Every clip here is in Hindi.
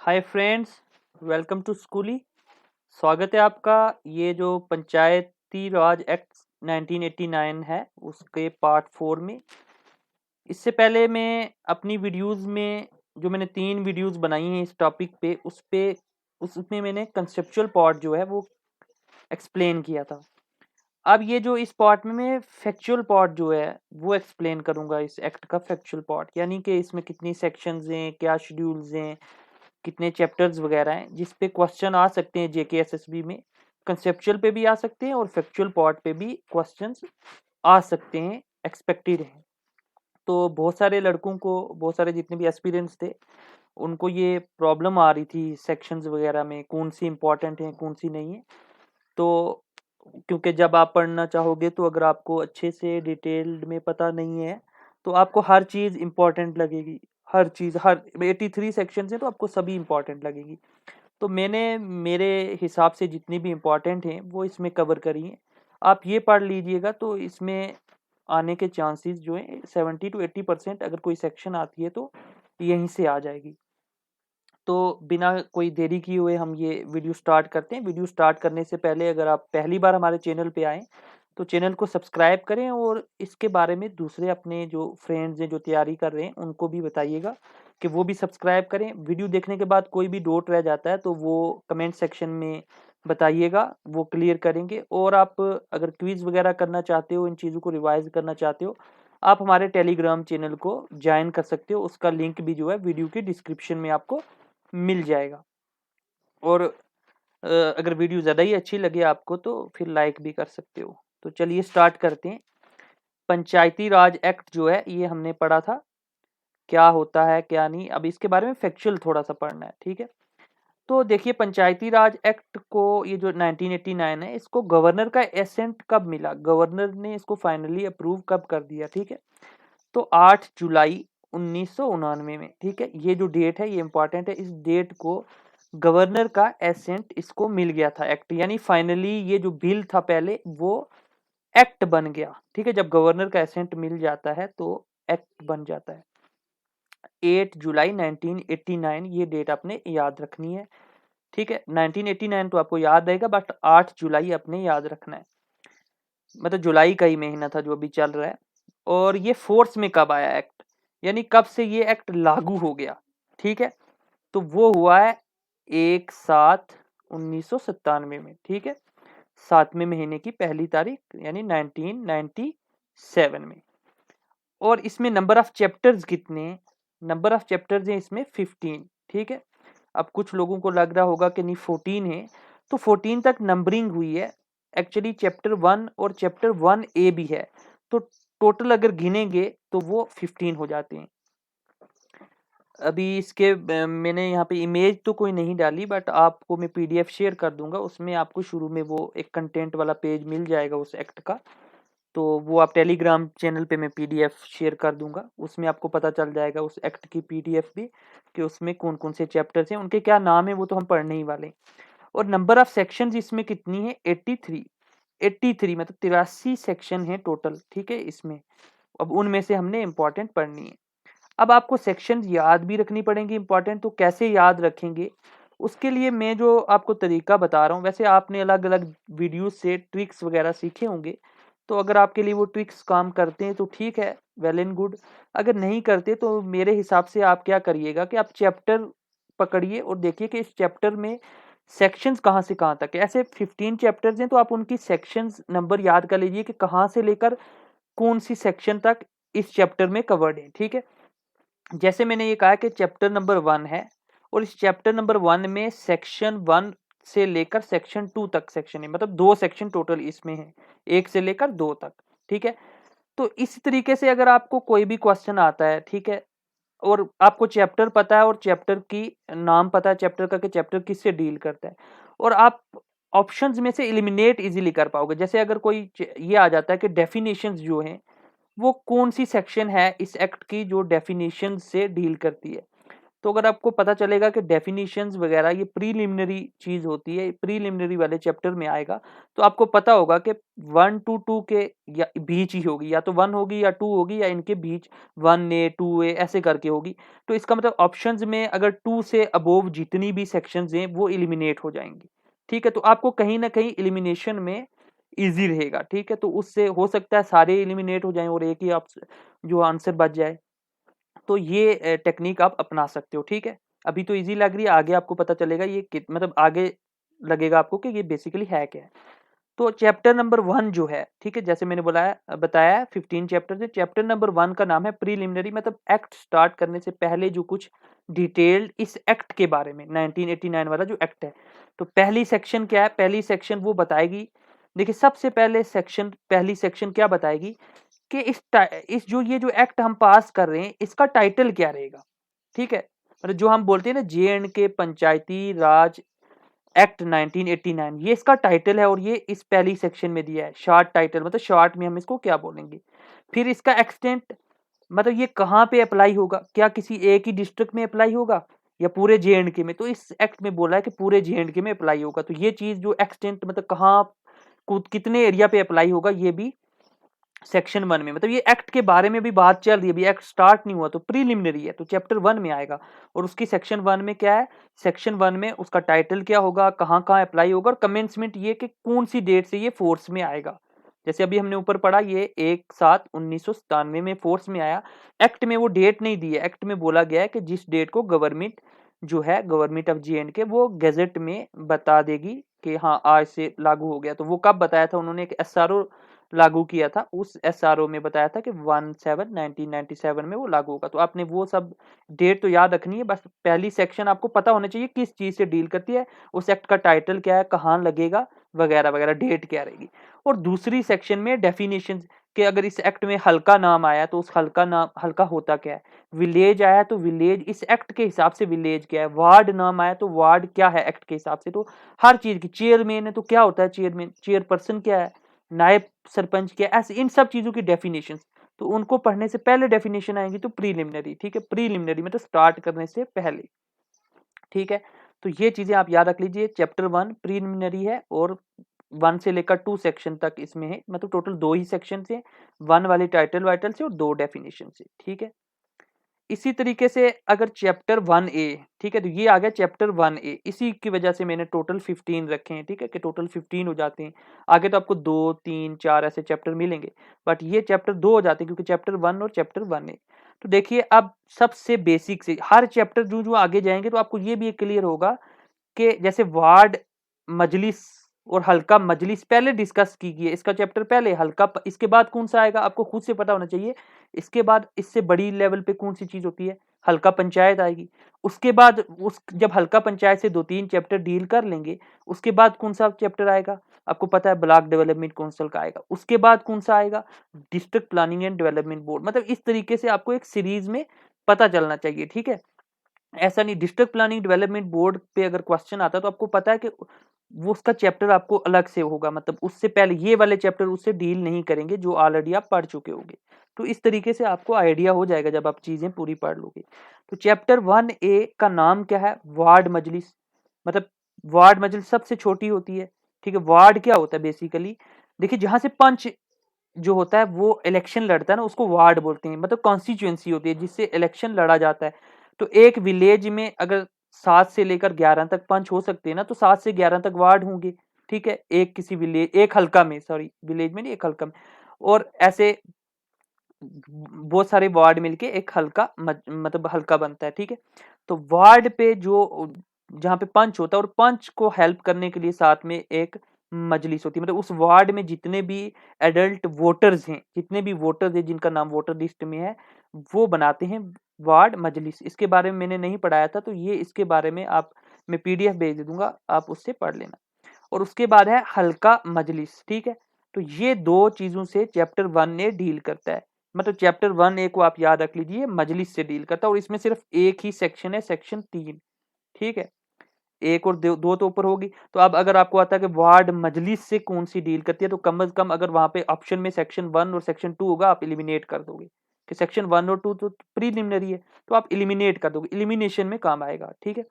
हाय फ्रेंड्स, वेलकम टू स्कूली। स्वागत है आपका। ये जो पंचायती राज एक्ट 1989 है उसके पार्ट 4 में। इससे पहले मैं अपनी वीडियोस में जो मैंने 3 वीडियोस बनाई हैं इस टॉपिक पे उसमें मैंने कंसेप्चुअल पार्ट जो है वो एक्सप्लेन किया था। अब ये जो इस पार्ट में मैं फैक्चुअल पार्ट जो है वो एक्सप्लेन करूंगा, इस एक्ट का फैक्चुअल पार्ट, यानी कि इसमें कितनी सेक्शंस हैं, क्या शेड्यूल्स हैं, कितने चैप्टर्स वगैरह हैं जिस पे क्वेश्चन आ सकते हैं जेकेएसएसबी में। कंसेप्चुअल पे भी आ सकते हैं और फैक्चुअल पार्ट पे भी क्वेश्चंस आ सकते हैं, एक्सपेक्टेड है। तो बहुत सारे लड़कों को, बहुत सारे जितने भी एस्पिरेंट्स थे उनको ये प्रॉब्लम आ रही थी सेक्शंस वगैरह में, कौन सी इंपॉर्टेंट है कौन सी नहीं है। तो क्योंकि जब आप पढ़ना चाहोगे तो अगर आपको अच्छे से डिटेल्ड में पता नहीं है तो आपको हर चीज़ इंपॉर्टेंट लगेगी। हर चीज़, हर 83 सेक्शन है तो आपको सभी इंपॉर्टेंट लगेगी। तो मैंने मेरे हिसाब से जितनी भी इम्पोर्टेंट हैं वो इसमें कवर करी हैं। आप ये पढ़ लीजिएगा तो इसमें आने के चांसेस जो हैं 70 to 80% अगर कोई सेक्शन आती है तो यहीं से आ जाएगी। तो बिना कोई देरी किए हुए हम ये वीडियो स्टार्ट करते हैं। वीडियो स्टार्ट करने से पहले अगर आप पहली बार हमारे चैनल पे आएँ तो चैनल को सब्सक्राइब करें और इसके बारे में दूसरे अपने जो फ्रेंड्स हैं जो तैयारी कर रहे हैं उनको भी बताइएगा कि वो भी सब्सक्राइब करें। वीडियो देखने के बाद कोई भी डाउट रह जाता है तो वो कमेंट सेक्शन में बताइएगा, वो क्लियर करेंगे। और आप अगर क्विज़ वगैरह करना चाहते हो, इन चीज़ों को रिवाइज़ करना चाहते हो, आप हमारे टेलीग्राम चैनल को जॉइन कर सकते हो। उसका लिंक भी जो है वीडियो के डिस्क्रिप्शन में आपको मिल जाएगा। और अगर वीडियो ज़्यादा ही अच्छी लगे आपको तो फिर लाइक भी कर सकते हो। तो चलिए स्टार्ट करते हैं। पंचायती राज एक्ट जो है ये हमने पढ़ा था, क्या होता है क्या नहीं। अब इसके बारे में फैक्चुअल थोड़ा सा पढ़ना है, ठीक है। तो देखिए, पंचायती राज एक्ट को, ये जो 1989 है, इसको गवर्नर का एसेंट कब मिला, गवर्नर ने इसको फाइनली अप्रूव कब कर दिया, ठीक है। तो 8 जुलाई 1999 में, ठीक है। ये जो डेट है ये इंपॉर्टेंट है। इस डेट को गवर्नर का एसेंट इसको मिल गया था, एक्ट, यानी फाइनली ये जो बिल था पहले वो एक्ट बन गया, ठीक है। जब गवर्नर का एसेंट मिल जाता है तो एक्ट बन जाता है। 8 जुलाई 1989 ये डेट आपने याद रखनी है, ठीक है। 1989 तो आपको याद रहेगा, बट 8 जुलाई आपने याद रखना है। मतलब जुलाई का ही महीना था जो अभी चल रहा है। और ये फोर्स में कब आया एक्ट, यानी कब से ये एक्ट लागू हो गया, ठीक है। तो वो हुआ है 1/7/1997 में, ठीक है। 7वें महीने की पहली तारीख, यानी 1997 में। और इसमें नंबर ऑफ चैप्टर्स कितने हैं, नंबर ऑफ चैप्टर्स हैं इसमें 15, ठीक है। अब कुछ लोगों को लग रहा होगा कि नहीं 14 है, तो 14 तक नंबरिंग हुई है। एक्चुअली चैप्टर 1 और चैप्टर 1A भी है, तो टोटल अगर गिनेंगे तो वो 15 हो जाते हैं। अभी इसके मैंने यहाँ पे इमेज तो कोई नहीं डाली, बट आपको मैं पीडीएफ शेयर कर दूंगा। उसमें आपको शुरू में वो एक कंटेंट वाला पेज मिल जाएगा उस एक्ट का, तो वो आप टेलीग्राम चैनल पे मैं पीडीएफ शेयर कर दूंगा। उसमें आपको पता चल जाएगा उस एक्ट की पीडीएफ भी, कि उसमें कौन कौन से चैप्टर्स हैं, उनके क्या नाम है, वो तो हम पढ़ने ही वाले हैं। और नंबर ऑफ सेक्शंस इसमें कितनी है, 83। 83 मतलब 83 सेक्शन है टोटल, ठीक है इसमें। अब उनमें से हमने इंपॉर्टेंट पढ़नी है। अब आपको सेक्शन याद भी रखनी पड़ेंगी इंपॉर्टेंट, तो कैसे याद रखेंगे उसके लिए मैं जो आपको तरीका बता रहा हूँ, वैसे आपने अलग अलग वीडियो से ट्रिक्स वगैरह सीखे होंगे। तो अगर आपके लिए वो ट्रिक्स काम करते हैं तो ठीक है, वेल एंड गुड। अगर नहीं करते तो मेरे हिसाब से आप क्या करिएगा कि आप चैप्टर पकड़िए और देखिए कि इस चैप्टर में सेक्शंस कहाँ से कहाँ तक है। ऐसे 15 चैप्टर्स हैं तो आप उनकी सेक्शंस नंबर याद कर लीजिए कि कहाँ से लेकर कौन सी सेक्शन तक इस चैप्टर में कवर्ड है, ठीक है। जैसे मैंने ये कहा कि चैप्टर नंबर 1 है, और इस चैप्टर नंबर 1 में सेक्शन 1 से लेकर सेक्शन 2 तक सेक्शन है, मतलब 2 सेक्शन टोटल इसमें है, 1 से लेकर 2 तक, ठीक है। तो इस तरीके से अगर आपको कोई भी क्वेश्चन आता है, ठीक है, और आपको चैप्टर पता है और चैप्टर की नाम पता है चैप्टर का कि चैप्टर किससे डील करता है, और आप ऑप्शंस में से एलिमिनेट इजीली कर पाओगे। जैसे अगर कोई ये आ जाता है कि डेफिनेशंस जो हैं वो कौन सी सेक्शन है इस एक्ट की जो डेफिनेशन से डील करती है, तो अगर आपको पता चलेगा कि डेफिनेशंस वगैरह ये प्रीलिमिनरी चीज होती है, प्रीलिमिनरी वाले चैप्टर में आएगा, तो आपको पता होगा कि 1 to 2 के या बीच ही होगी, या तो 1 होगी या 2 होगी, या इनके बीच 1A 2A ऐसे करके होगी। तो इसका मतलब ऑप्शंस में अगर 2 से अबोव जितनी भी सेक्शंस हैं वो एलिमिनेट हो जाएंगी। ठीक है, तो आपको कहीं ना कहीं एलिमिनेशन में इजी रहेगा। ठीक है, तो उससे हो सकता है सारे एलिमिनेट हो जाएं और एक ही आप जो आंसर बच जाए। तो ये टेक्निक आप अपना सकते हो। ठीक है, अभी तो इजी लग रही है, आगे आपको पता चलेगा ये मतलब आगे लगेगा आपको कि ये बेसिकली है क्या है। तो चैप्टर नंबर 1 जो है, ठीक है, जैसे मैंने बताया 15 चैप्टर है। चैप्टर नंबर 1 का नाम है प्रीलिमिनरी, मतलब एक्ट स्टार्ट करने से पहले जो कुछ डिटेल्ड इस एक्ट के बारे में, 1989 वाला जो एक्ट है। तो पहली सेक्शन क्या है? पहली सेक्शन वो बताएगी, देखिए सबसे पहले पहली सेक्शन क्या बताएगी कि इस जो ये जो एक्ट हम पास कर रहे हैं इसका टाइटल क्या रहेगा। ठीक है, मतलब जो हम बोलते हैं ना J&K पंचायती राज एक्ट 1989, ये इसका टाइटल है और ये इस पहली सेक्शन में दिया है। शॉर्ट टाइटल मतलब शॉर्ट में हम इसको क्या बोलेंगे। फिर इसका एक्सटेंट, मतलब ये कहाँ पे अप्लाई होगा, क्या किसी एक ही डिस्ट्रिक्ट में अप्लाई होगा या पूरे J&K में। तो इस एक्ट में बोला है कि पूरे J&K में अप्लाई होगा। तो ये चीज जो एक्सटेंट मतलब कहाँ कितने एरिया पे अप्लाई होगा, ये भी सेक्शन 1 में, मतलब ये एक्ट के बारे में भी बात चल रही है, अभी एक्ट स्टार्ट नहीं हुआ, तो प्रीलिमिनरी है, तो चैप्टर 1 में आएगा। और उसकी सेक्शन 1 में क्या है, सेक्शन 1 में उसका टाइटल क्या होगा, कहाँ कहाँ अप्लाई होगा, और कमेंसमेंट ये कि कौन सी डेट से ये फोर्स में आएगा। जैसे अभी हमने ऊपर पढ़ा ये 1/7/1997 में फोर्स में आया। एक्ट में वो डेट नहीं दी है, एक्ट में बोला गया है कि जिस डेट को गवर्नमेंट जो है, गवर्नमेंट ऑफ J&K वो गैजेट में बता देगी कि हाँ आज से लागू हो गया। तो वो कब बताया था उन्होंने, एक SRO लागू किया था, उस SRO में बताया था कि 1/7/1997 में वो लागू होगा। तो आपने वो सब डेट तो याद रखनी है, बस पहली सेक्शन आपको पता होना चाहिए किस चीज से डील करती है, उस एक्ट का टाइटल क्या है, कहाँ लगेगा वगैरह वगैरह, डेट क्या रहेगी। और दूसरी सेक्शन में डेफिनेशन कि अगर इस एक्ट में हल्का नाम आया तो उस हल्का नाम, हल्का होता क्या है, विलेज आया तो विलेज इस एक्ट के हिसाब से विलेज क्या है, वार्ड नाम आया तो वार्ड क्या है एक्ट के हिसाब से। तो हर चीज की, चेयरमैन है तो क्या होता है चेयरमैन, चेयरपर्सन क्या है, नायब सरपंच क्या, ऐसे इन सब चीजों की डेफिनेशन, तो उनको पढ़ने से पहले डेफिनेशन आएंगी। तो प्रीलिमिनरी, ठीक है, प्रीलिमिनरी मतलब स्टार्ट करने से पहले। ठीक है, तो ये चीजें आप याद रख लीजिए। चैप्टर 1 प्रीलिमिनरी है और 1 से लेकर 2 सेक्शन तक इसमें है, मतलब टोटल 2 ही सेक्शन से, 1 वाली टाइटल वाइटल से और 2 डेफिनेशन से। ठीक है, इसी तरीके से अगर चैप्टर 1A, ठीक है, तो ये आ गया चैप्टर 1A, इसी की वजह से मैंने टोटल 15 रखे हैं। ठीक है, कि टोटल 15 हो जाते हैं। आगे तो आपको 2 3 4 ऐसे चैप्टर मिलेंगे, बट ये चैप्टर 2 हो जाते हैं क्योंकि चैप्टर 1 और चैप्टर 1A। तो देखिए अब सबसे बेसिक से हर चैप्टर जो जो आगे जाएंगे तो आपको ये भी क्लियर होगा कि जैसे वार्ड मजलिस और हल्का मजलिस पहले डिस्कस की गई है, इसका चैप्टर पहले, हल्का इसके बाद कौन सा आएगा आपको खुद से पता होना चाहिए। इसके बाद इससे बड़ी लेवल पे कौन सी चीज होती है, हल्का पंचायत आएगी। उसके बाद उस जब हल्का पंचायत से 2-3 चैप्टर डील कर लेंगे, उसके बाद कौन सा चैप्टर आएगा आपको पता है, ब्लॉक डेवलपमेंट काउंसिल का आएगा। उसके बाद कौन सा आएगा, district planning and development board. मतलब इस तरीके से आपको एक सीरीज में पता चलना चाहिए। ठीक है, ऐसा नहीं डिस्ट्रिक्ट प्लानिंग डेवलपमेंट बोर्ड पे अगर क्वेश्चन आता है तो आपको पता है कि वो उसका चैप्टर आपको अलग से होगा, मतलब उससे पहले ये वाले चैप्टर उससे डील नहीं करेंगे जो ऑलरेडी आप पढ़ चुके होंगे। तो इस तरीके से आपको आइडिया हो जाएगा जब आप चीजें पूरी पढ़ लोगे। तो चैप्टर 1A का नाम क्या है, वार्ड मजलिस, मतलब वार्ड मजलिस सबसे छोटी होती है। ठीक है, वार्ड क्या होता है बेसिकली, देखिए जहां से पंच जो होता है वो इलेक्शन लड़ता है ना, उसको वार्ड बोलते हैं, मतलब कॉन्स्टिट्यूएंसी होती है जिससे इलेक्शन लड़ा जाता है। तो एक विलेज में अगर 7 से लेकर 11 तक पंच हो सकते हैं ना, तो 7 से 11 तक वार्ड होंगे। ठीक है, एक किसी विलेज, एक हल्का में, सॉरी विलेज में नहीं, एक हल्का में, और ऐसे बहुत सारे वार्ड मिलके एक हल्का मतलब हल्का बनता है। ठीक है, तो वार्ड पे जो जहाँ पे पंच होता है और पंच को हेल्प करने के लिए साथ में एक मजलिस होती है, मतलब उस वार्ड में जितने भी एडल्ट वोटर्स हैं, जितने भी वोटर्स हैं जिनका नाम वोटर लिस्ट में है, वो बनाते हैं वार्ड मजलिस। इसके बारे में मैंने नहीं पढ़ाया था, तो ये इसके बारे में आप, मैं PDF भेज दूंगा, आप उससे पढ़ लेना। और उसके बाद है हल्का मजलिस। ठीक है, तो ये दो चीजों से चैप्टर 1A डील करता है, मतलब चैप्टर 1A को आप याद रख लीजिए, मजलिस से डील करता है। और इसमें सिर्फ एक ही सेक्शन है, सेक्शन 3। ठीक है, एक और दो तो ऊपर होगी। तो अब अगर आपको आता है कि वार्ड मजलिस से कौन सी डील करती है, तो कम से कम अगर वहां पे ऑप्शन में सेक्शन 1 और सेक्शन 2 होगा, आप एलिमिनेट कर दोगे। कि सेक्शन 1 और 2 तो प्रीलिमिनरी है, तो आप एलिमिनेट कर दोगे, एलिमिनेशन में काम आएगा, ठीक है।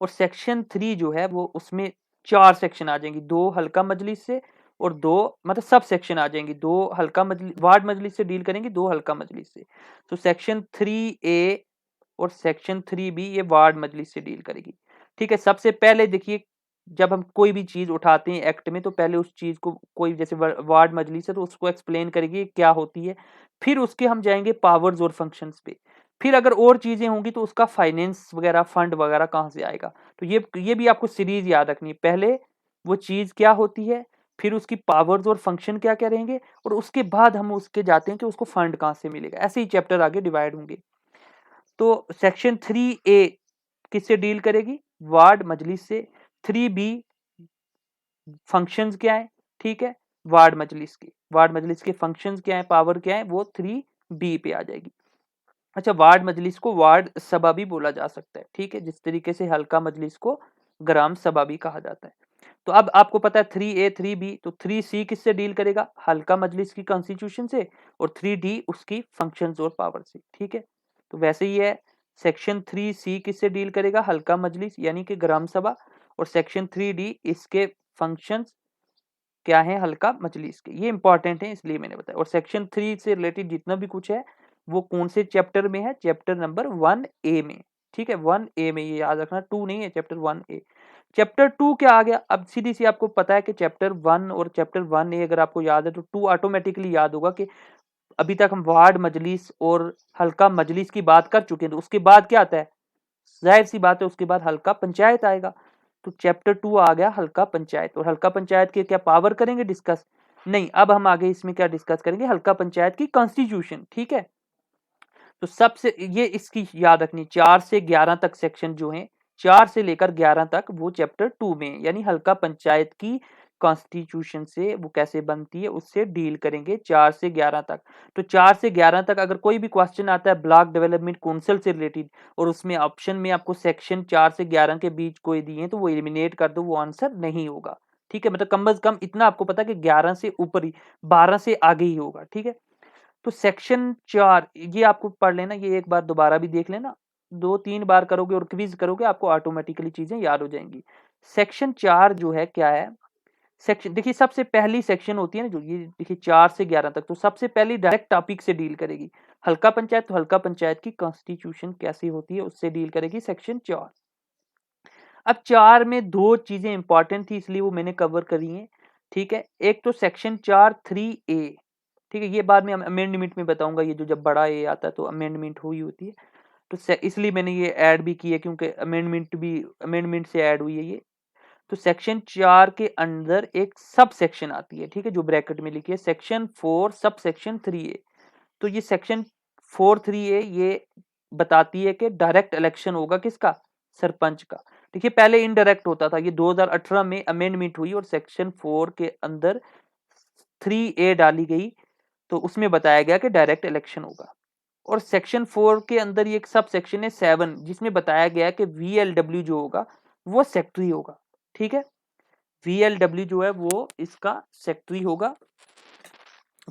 और सेक्शन 3 जो है वो उसमें 4 सेक्शन आ जाएंगी, 2 हल्का मजलिस से और 2 मतलब सब सेक्शन आ जाएंगी, 2 हल्का मजलिस वार्ड मजलिस से डील करेंगे, 2 हल्का मजलिस से। तो सेक्शन 3A और सेक्शन 3B ये वार्ड मजलिस से डील करेगी, ठीक है। सबसे पहले देखिए, जब हम कोई भी चीज उठाते हैं एक्ट में, तो पहले उस चीज को कोई जैसे वार्ड मजलिस है तो उसको एक्सप्लेन करेगी क्या होती है, फिर उसके हम जाएंगे पावर्स और फंक्शंस पे, फिर अगर और चीजें होंगी तो उसका फाइनेंस वगैरह फंड वगैरह कहां से आएगा। तो ये भी आपको सीरीज याद रखनी है, पहले वो चीज क्या होती है, फिर उसकी पावर्स और फंक्शन क्या क्या रहेंगे, और उसके बाद हम उसके जाते हैं कि उसको फंड कहां से मिलेगा। ऐसे ही चैप्टर आगे डिवाइड होंगे। तो सेक्शन 3A किससे डील करेगी, वार्ड मजलिस से। 3B फंक्शंस क्या है, ठीक है, वार्ड मजलिस के फंक्शंस क्या है, पावर क्या है, वो 3B पे आ जाएगी। अच्छा, वार्ड मजलिस को वार्ड सभा भी बोला जा सकता है, ठीक है, जिस तरीके से हल्का मजलिस को ग्राम सभा भी कहा जाता है। तो अब आपको पता है 3A 3B, तो 3C किससे डील करेगा, हल्का मजलिस की कॉन्स्टिट्यूशन से, और 3D उसकी फंक्शंस और पावर से, ठीक है। तो वैसे ही है, सेक्शन 3C किससे डील करेगा, हल्का मजलिस यानी कि ग्राम सभा, और सेक्शन 3D इसके फंक्शंस क्या है, हल्का मजलिस के। ये इंपॉर्टेंट है इसलिए मैंने बताया। और सेक्शन 3 से रिलेटेड जितना भी कुछ है वो कौन से चैप्टर में है, चैप्टर नंबर 1A में, ठीक है, 1A में, ये याद रखना, 2 नहीं है, चैप्टर 1A। चैप्टर 2 क्या आ गया, अब सीधी सी आपको पता है कि चैप्टर 1 और चैप्टर 1A अगर आपको याद है तो 2 ऑटोमेटिकली याद होगा कि अभी तक हम वार्ड मजलिस और हल्का मजलिस की बात कर चुके हैं, तो उसके बाद क्या आता है, जाहिर सी बात है उसके बाद हल्का पंचायत आएगा। तो चैप्टर 2 आ गया हल्का पंचायत, और हल्का पंचायत के क्या पावर करेंगे डिस्कस, नहीं, अब हम आगे इसमें क्या डिस्कस करेंगे, हल्का पंचायत की कॉन्स्टिट्यूशन, ठीक है। तो सबसे ये इसकी याद रखनी, 4 से 11 तक सेक्शन जो है, 4 से लेकर 11 तक वो चैप्टर 2 में, यानी हल्का पंचायत की कॉन्स्टिट्यूशन से वो कैसे बनती है उससे डील करेंगे 4 से 11 तक। तो 4 से 11 तक अगर कोई भी क्वेश्चन आता है ब्लॉक डेवलपमेंट काउंसिल से रिलेटेड, और उसमें ऑप्शन में आपको सेक्शन 4 से 11 के बीच कोई दिए तो वो एलिमिनेट कर दो, वो आंसर नहीं होगा, ठीक है। मतलब कम से कम इतना आपको पता है कि 11 से ऊपर ही, 12 से आगे ही होगा, ठीक है। तो सेक्शन 4 ये आपको पढ़ लेना, ये एक बार दोबारा भी देख लेना, 2-3 बार करोगे और क्विज करोगे आपको ऑटोमेटिकली चीजें याद हो जाएंगी। सेक्शन 4 जो है क्या है, सेक्शन देखिए, सबसे पहली सेक्शन होती है ना जो ये देखिए 4 से 11 तक, तो सबसे पहली डायरेक्ट टॉपिक से डील करेगी हल्का पंचायत, तो हल्का पंचायत की कॉन्स्टिट्यूशन कैसी होती है उससे डील करेगी सेक्शन 4। अब 4 में 2 चीजें इंपॉर्टेंट थी इसलिए वो मैंने कवर करी हैं, ठीक है। एक तो सेक्शन 4 3A, ठीक है, ये बाद में अमेंडमेंट में बताऊंगा, ये जो जब बड़ा ए आता है तो अमेंडमेंट हुई होती है, तो इसलिए मैंने ये ऐड भी की है क्योंकि अमेंडमेंट से ऐड हुई है ये। तो सेक्शन 4 के अंदर एक सब सेक्शन आती है, ठीक है, जो ब्रैकेट में लिखी है सेक्शन 4 सब सेक्शन 3A। तो ये सेक्शन 4 3A ये बताती है कि डायरेक्ट इलेक्शन होगा किसका, सरपंच का। देखिए पहले इनडायरेक्ट होता था, ये 2018 में अमेंडमेंट हुई और सेक्शन 4 के अंदर 3A डाली गई, तो उसमें बताया गया कि डायरेक्ट इलेक्शन होगा। और सेक्शन 4 के अंदर ये एक सब सेक्शन है 7, जिसमें बताया गया कि VLW जो होगा वो सेक्रेटरी होगा, ठीक है। VLW जो है वो इसका सेक्रेटरी होगा,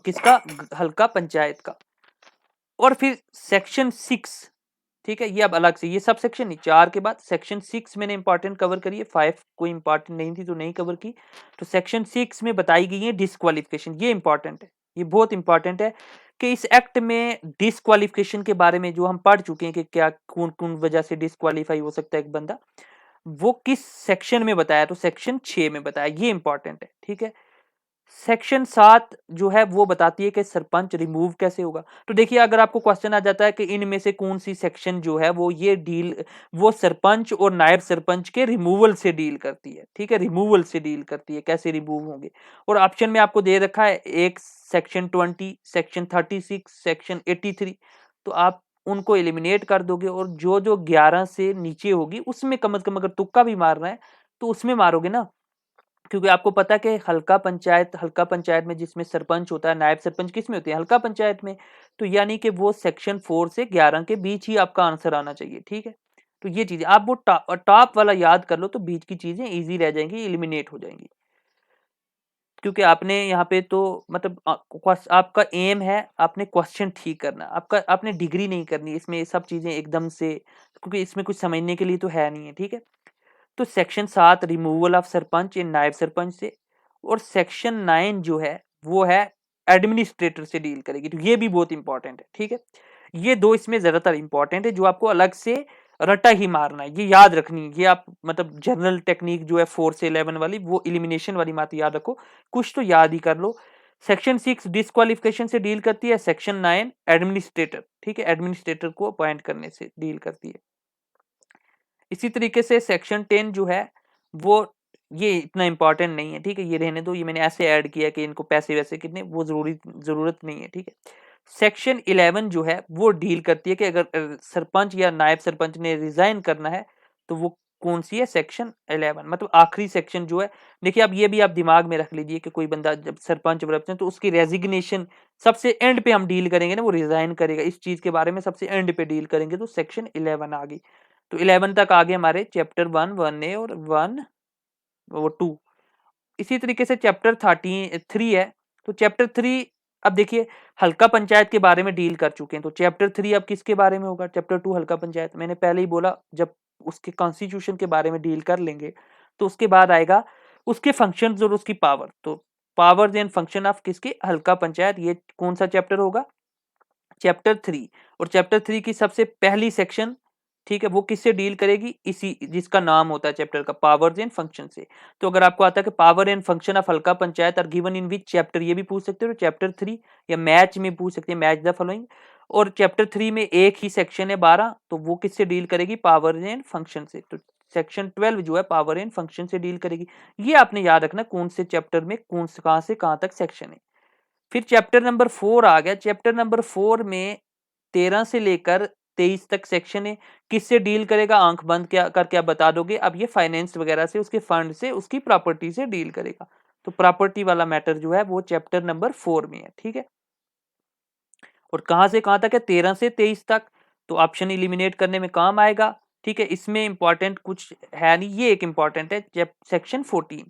किसका, हल्का पंचायत का। और फिर सेक्शन 6, ठीक है, ये अब अलग से, ये सब सेक्शन नहीं, 4 के बाद सेक्शन 6 मैंने इंपॉर्टेंट कवर करी है, 5 कोई इंपॉर्टेंट नहीं थी तो नहीं कवर की। तो सेक्शन 6 में बताई गई है डिस्क्वालिफिकेशन, ये इंपॉर्टेंट है, ये बहुत इंपॉर्टेंट है कि इस एक्ट में डिस्क्वालिफिकेशन के बारे में जो हम पढ़ चुके हैं कि क्या कौन कौन वजह से डिस्क्वालीफाई हो सकता है एक बंदा, वो किस सेक्शन में बताया, तो सेक्शन 6 में बताया, ये इंपॉर्टेंट है, ठीक है। सेक्शन 7 जो है वो बताती है कि सरपंच रिमूव कैसे होगा। तो देखिए अगर आपको क्वेश्चन आ जाता है कि इनमें से कौन सी सेक्शन जो है वो ये डील, वो सरपंच और नायब सरपंच के रिमूवल से डील करती है, ठीक है, रिमूवल से डील करती है, कैसे रिमूव होंगे। और ऑप्शन में आपको दे रखा है एक सेक्शन 20, सेक्शन 36, सेक्शन 83, तो आप उनको एलिमिनेट कर दोगे और जो जो 11 से नीचे होगी उसमें कम से कम अगर तुक्का भी मारना है तो उसमें मारोगे ना, क्योंकि आपको पता है कि हल्का पंचायत में जिसमें सरपंच होता है, नायब सरपंच किस में होते हैं, हल्का पंचायत में। तो यानी कि वो सेक्शन 4 से 11 के बीच ही आपका आंसर आना चाहिए, ठीक है। तो ये चीजें आप वो टॉप वाला याद कर लो तो बीच की चीजें इजी रह जाएंगी, एलिमिनेट हो जाएंगी। क्योंकि आपने यहाँ पे तो मतलब आपका एम है आपने क्वेश्चन ठीक करना, आपका आपने डिग्री नहीं करनी इसमें, ये सब चीजें एकदम से, क्योंकि इसमें कुछ समझने के लिए तो है नहीं है, ठीक है। तो सेक्शन 7 रिमूवल ऑफ सरपंच इन नायब सरपंच से, और सेक्शन 9 जो है वो है एडमिनिस्ट्रेटर से डील करेगी, तो ये भी बहुत इंपॉर्टेंट है, ठीक है। ये दो इसमें ज्यादातर इंपॉर्टेंट है जो आपको अलग से रटा ही मारना है, ये याद रखनी है। ये आप मतलब जनरल टेक्निक जो है 4 से 11 वाली, वो एलिमिनेशन वाली बात याद रखो, कुछ तो याद ही कर लो। सेक्शन 6 डिस्क्वालिफिकेशन से डील करती है, सेक्शन 9 एडमिनिस्ट्रेटर, ठीक है, एडमिनिस्ट्रेटर को अपॉइंट करने से डील करती है। इसी तरीके से सेक्शन 10 जो है वो ये इतना इंपॉर्टेंट नहीं है, ठीक है, ये रहने दो, ये मैंने ऐसे ऐड किया कि इनको पैसे वैसे कितने वो जरूरत नहीं है, ठीक है। सेक्शन 11 जो है वो डील करती है कि अगर सरपंच या नायब सरपंच ने रिजाइन करना है तो वो कौन सी है, सेक्शन 11, मतलब आखिरी सेक्शन जो है। देखिए अब ये भी आप दिमाग में रख लीजिए कि कोई बंदा जब सरपंच बनते हैं तो उसकी रेजिग्नेशन सबसे एंड पे हम डील करेंगे ना, वो रिजाइन करेगा, इस चीज के बारे में सबसे एंड पे डील करेंगे, तो सेक्शन 11 आ गई। तो 11 तक आगे हमारे चैप्टर 1 ए और 2। इसी तरीके से चैप्टर 3 है, तो चैप्टर 3 अब देखिए हल्का पंचायत के बारे में डील कर चुके हैं, तो चैप्टर 3 अब किसके बारे में होगा, चैप्टर 2 हल्का पंचायत। मैंने पहले ही बोला जब उसके कॉन्स्टिट्यूशन के बारे में डील कर लेंगे तो उसके बाद आएगा उसके फंक्शंस और उसकी पावर, तो पावर्स एंड फंक्शन ऑफ किसके, हल्का पंचायत। ये कौन सा चैप्टर होगा, चैप्टर 3। और चैप्टर 3 की सबसे पहली सेक्शन, ठीक है, वो किससे डील करेगी, इसी जिसका नाम होता है चैप्टर का पावर्स एंड फंक्शन से। तो अगर आपको आता है कि पावर एंड फंक्शन ऑफ हल्का panchayat are given in which chapter, ये भी पूछ सकते हो चैप्टर 3, या मैच में पूछ सकते हैं, मैच द फॉलोइंग। और चैप्टर 3 में एक ही सेक्शन है 12, तो वो किससे डील करेगी, पावर एंड फंक्शन से। तो सेक्शन 12 जो है पावर एंड फंक्शन से डील करेगी। ये आपने याद रखना कौन से चैप्टर में कौन से कहां से कहां तक सेक्शन है। फिर चैप्टर नंबर 4 आ गया, चैप्टर नंबर 4 में 13 से लेकर 23 तक सेक्शन है। किससे डील करेगा, आंख बंद क्या करके आप बता दोगे, अब ये फाइनेंस वगैरह से, उसके फंड से, उसकी प्रॉपर्टी से डील करेगा। तो प्रॉपर्टी वाला मैटर जो है वो चैप्टर नंबर 4 में है, ठीक है। और कहां से कहां तक है, 13 से 23 तक, तो ऑप्शन इलिमिनेट करने में काम आएगा, ठीक है। इसमें इंपॉर्टेंट कुछ है नहीं, ये एक इंपॉर्टेंट है सेक्शन 14।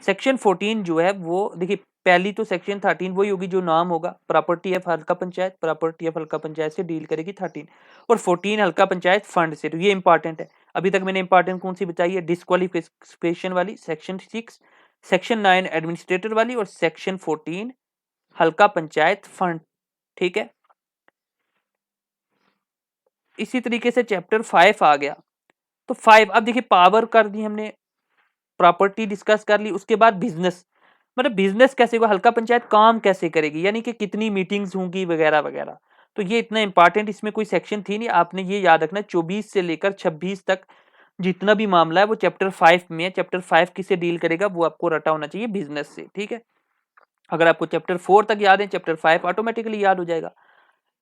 सेक्शन 14 जो है वो देखिए, पहली तो सेक्शन 13 वही होगी जो नाम होगा, प्रॉपर्टी ऑफ हल्का पंचायत, प्रॉपर्टी ऑफ हल्का पंचायत से डील करेगी 13, और 14 हल्का पंचायत फंड से, तो ये इंपॉर्टेंट है। अभी तक मैंने इंपॉर्टेंट कौन सी बताई है, डिस्क्वालिफिकेशन वाली सेक्शन 6, सेक्शन 9 एडमिनिस्ट्रेटर वाली, और सेक्शन 14 हल्का पंचायत फंड, ठीक है। इसी तरीके से चैप्टर 5 आ गया, तो 5 अब देखिए पावर कर दी हमने, प्रॉपर्टी डिस्कस कर ली, उसके बाद बिजनेस, मतलब बिजनेस कैसे होगा, हल्का पंचायत काम कैसे करेगी, यानी कि कितनी मीटिंग्स होंगी वगैरह वगैरह। तो ये इतना इंपॉर्टेंट इसमें कोई सेक्शन थी नहीं, आपने ये याद रखना 24 से लेकर 26 तक जितना भी मामला है वो चैप्टर 5 में है। चैप्टर 5 किससे डील करेगा, वो आपको रटा होना चाहिए, बिजनेस से, ठीक है। अगर आपको चैप्टर 4 तक याद है, चैप्टर 5 ऑटोमेटिकली याद हो जाएगा।